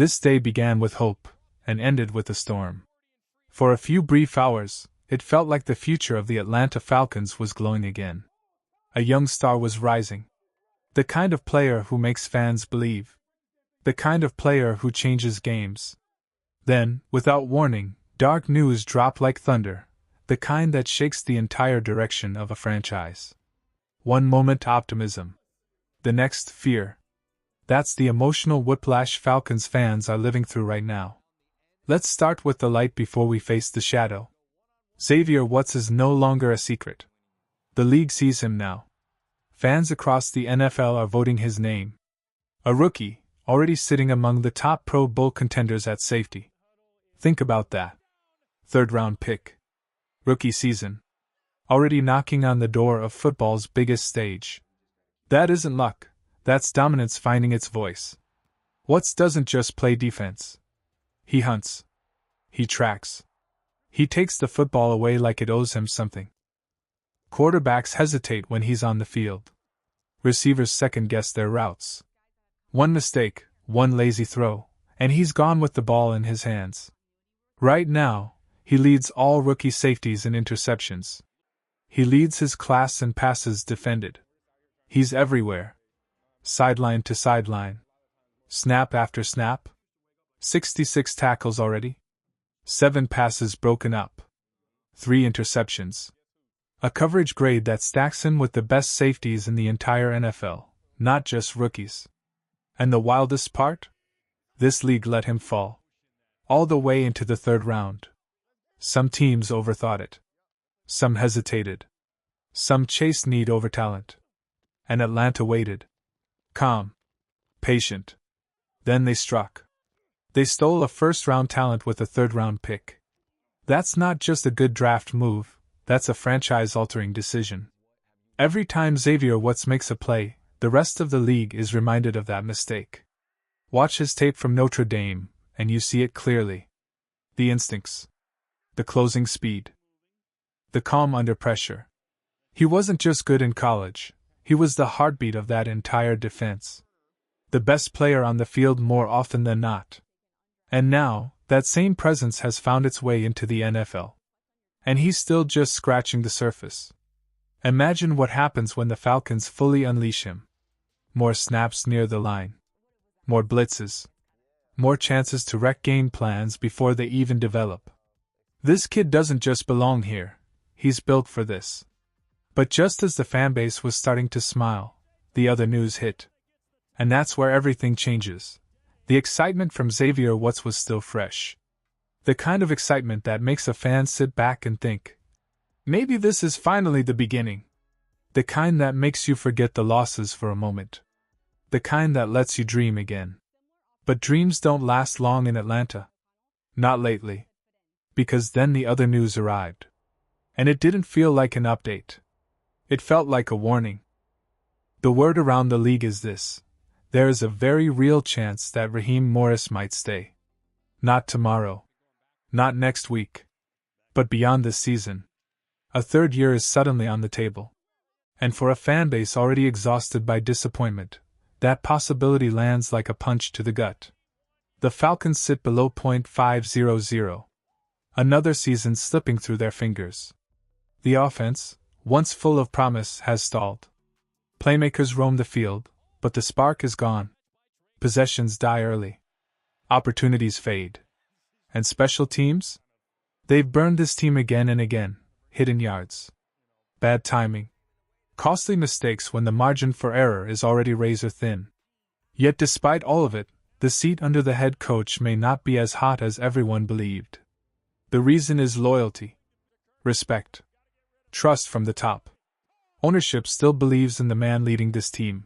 This day began with hope, and ended with a storm. For a few brief hours, it felt like the future of the Atlanta Falcons was glowing again. A young star was rising. The kind of player who makes fans believe. The kind of player who changes games. Then, without warning, dark news dropped like thunder, the kind that shakes the entire direction of a franchise. One moment optimism. The next, fear. That's the emotional whiplash Falcons fans are living through right now. Let's start with the light before we face the shadow. Xavier Woods is no longer a secret. The league sees him now. Fans across the NFL are voting his name. A rookie, already sitting among the top Pro Bowl contenders at safety. Think about that. Third-round pick. Rookie season. Already knocking on the door of football's biggest stage. That isn't luck, that's dominance finding its voice. Woods doesn't just play defense. He hunts. He tracks. He takes the football away like it owes him something. Quarterbacks hesitate when he's on the field. Receivers second-guess their routes. One mistake, one lazy throw, and he's gone with the ball in his hands. Right now, he leads all rookie safeties in interceptions. He leads his class in passes defended. He's everywhere. Sideline to sideline. Snap after snap. 66 tackles already. 7 passes broken up. 3 interceptions. A coverage grade that stacks him with the best safeties in the entire NFL, not just rookies. And the wildest part? This league let him fall. All the way into the third round. Some teams overthought it. Some hesitated. Some chased need over talent. And Atlanta waited. Calm. Patient. Then they struck. They stole a first-round talent with a third-round pick. That's not just a good draft move, that's a franchise-altering decision. Every time Xavier Woods makes a play, the rest of the league is reminded of that mistake. Watch his tape from Notre Dame, and you see it clearly. The instincts. The closing speed. The calm under pressure. He wasn't just good in college, he was the heartbeat of that entire defense. The best player on the field more often than not. And now, that same presence has found its way into the NFL. And he's still just scratching the surface. Imagine what happens when the Falcons fully unleash him. More snaps near the line. More blitzes. More chances to wreck game plans before they even develop. This kid doesn't just belong here, he's built for this. But just as the fanbase was starting to smile, the other news hit. And that's where everything changes. The excitement from Xavier Woods was still fresh. The kind of excitement that makes a fan sit back and think, maybe this is finally the beginning. The kind that makes you forget the losses for a moment. The kind that lets you dream again. But dreams don't last long in Atlanta. Not lately. Because then the other news arrived. And it didn't feel like an update. It felt like a warning. The word around the league is this. There is a very real chance that Raheem Morris might stay. Not tomorrow. Not next week. But beyond this season. A third year is suddenly on the table. And for a fanbase already exhausted by disappointment, that possibility lands like a punch to the gut. The Falcons sit below .500. Another season slipping through their fingers. The offense, once full of promise, has stalled. Playmakers roam the field, but the spark is gone. Possessions die early. Opportunities fade. And special teams? They've burned this team again and again. Hidden yards. Bad timing. Costly mistakes when the margin for error is already razor thin. Yet despite all of it, the seat under the head coach may not be as hot as everyone believed. The reason is loyalty. Respect. Trust from the top. Ownership still believes in the man leading this team.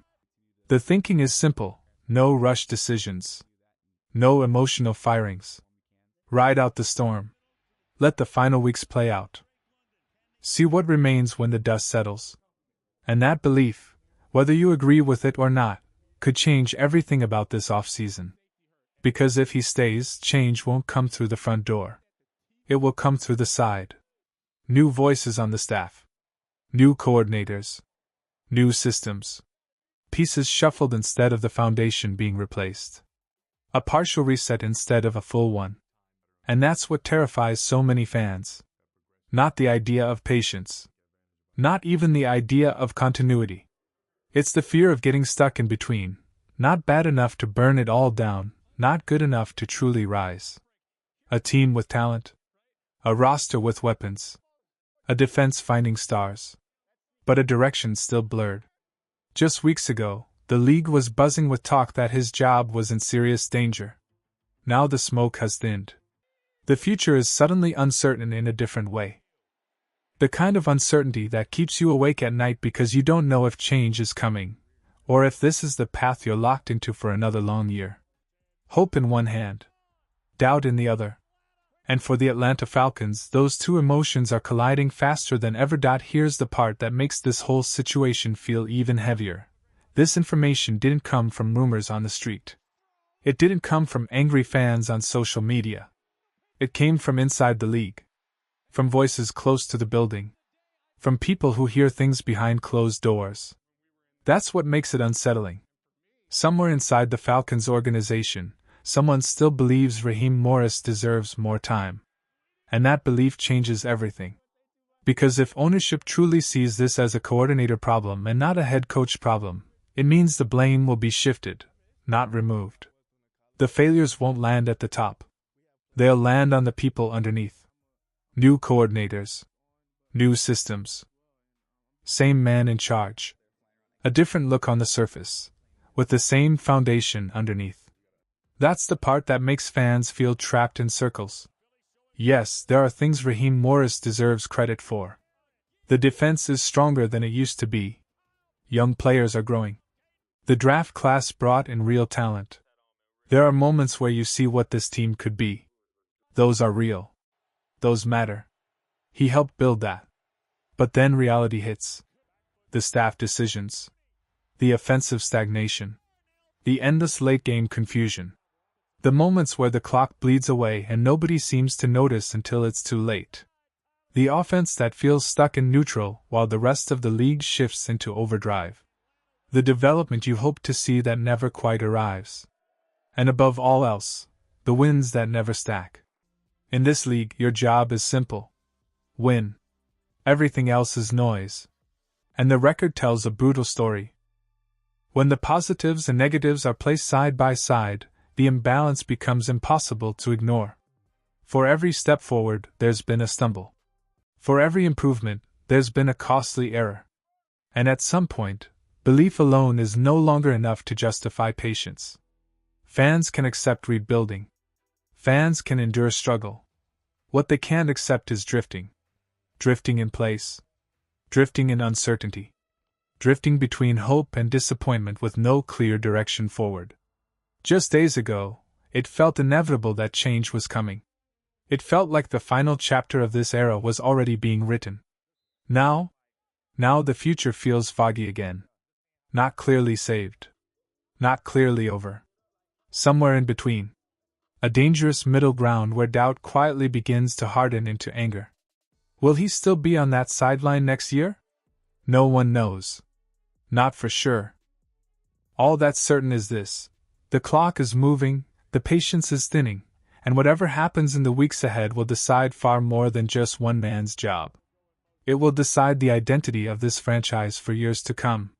The thinking is simple, no rush decisions. No emotional firings. Ride out the storm. Let the final weeks play out. See what remains when the dust settles. And that belief, whether you agree with it or not, could change everything about this offseason. Because if he stays, change won't come through the front door. It will come through the side. New voices on the staff. New coordinators. New systems. Pieces shuffled instead of the foundation being replaced. A partial reset instead of a full one. And that's what terrifies so many fans. Not the idea of patience. Not even the idea of continuity. It's the fear of getting stuck in between, not bad enough to burn it all down, not good enough to truly rise. A team with talent. A roster with weapons. A defense finding stars. But a direction still blurred. Just weeks ago, the league was buzzing with talk that his job was in serious danger. Now the smoke has thinned. The future is suddenly uncertain in a different way. The kind of uncertainty that keeps you awake at night because you don't know if change is coming, or if this is the path you're locked into for another long year. Hope in one hand, doubt in the other. And for the Atlanta Falcons, those two emotions are colliding faster than ever. Here's the part that makes this whole situation feel even heavier. This information didn't come from rumors on the street. It didn't come from angry fans on social media. It came from inside the league. From voices close to the building. From people who hear things behind closed doors. That's what makes it unsettling. Somewhere inside the Falcons organization, someone still believes Raheem Morris deserves more time. And that belief changes everything. Because if ownership truly sees this as a coordinator problem and not a head coach problem, it means the blame will be shifted, not removed. The failures won't land at the top. They'll land on the people underneath. New coordinators. New systems. Same man in charge. A different look on the surface, with the same foundation underneath. That's the part that makes fans feel trapped in circles. Yes, there are things Raheem Morris deserves credit for. The defense is stronger than it used to be. Young players are growing. The draft class brought in real talent. There are moments where you see what this team could be. Those are real. Those matter. He helped build that. But then reality hits. The staff decisions. The offensive stagnation. The endless late-game confusion. The moments where the clock bleeds away and nobody seems to notice until it's too late. The offense that feels stuck in neutral while the rest of the league shifts into overdrive. The development you hope to see that never quite arrives. And above all else, the wins that never stack. In this league, your job is simple. Win. Everything else is noise. And the record tells a brutal story. When the positives and negatives are placed side by side, the imbalance becomes impossible to ignore. For every step forward, there's been a stumble. For every improvement, there's been a costly error. And at some point, belief alone is no longer enough to justify patience. Fans can accept rebuilding. Fans can endure struggle. What they can't accept is drifting. Drifting in place. Drifting in uncertainty. Drifting between hope and disappointment with no clear direction forward. Just days ago, it felt inevitable that change was coming. It felt like the final chapter of this era was already being written. Now the future feels foggy again. Not clearly saved. Not clearly over. Somewhere in between. A dangerous middle ground where doubt quietly begins to harden into anger. Will he still be on that sideline next year? No one knows. Not for sure. All that's certain is this. The clock is moving, the patience is thinning, and whatever happens in the weeks ahead will decide far more than just one man's job. It will decide the identity of this franchise for years to come.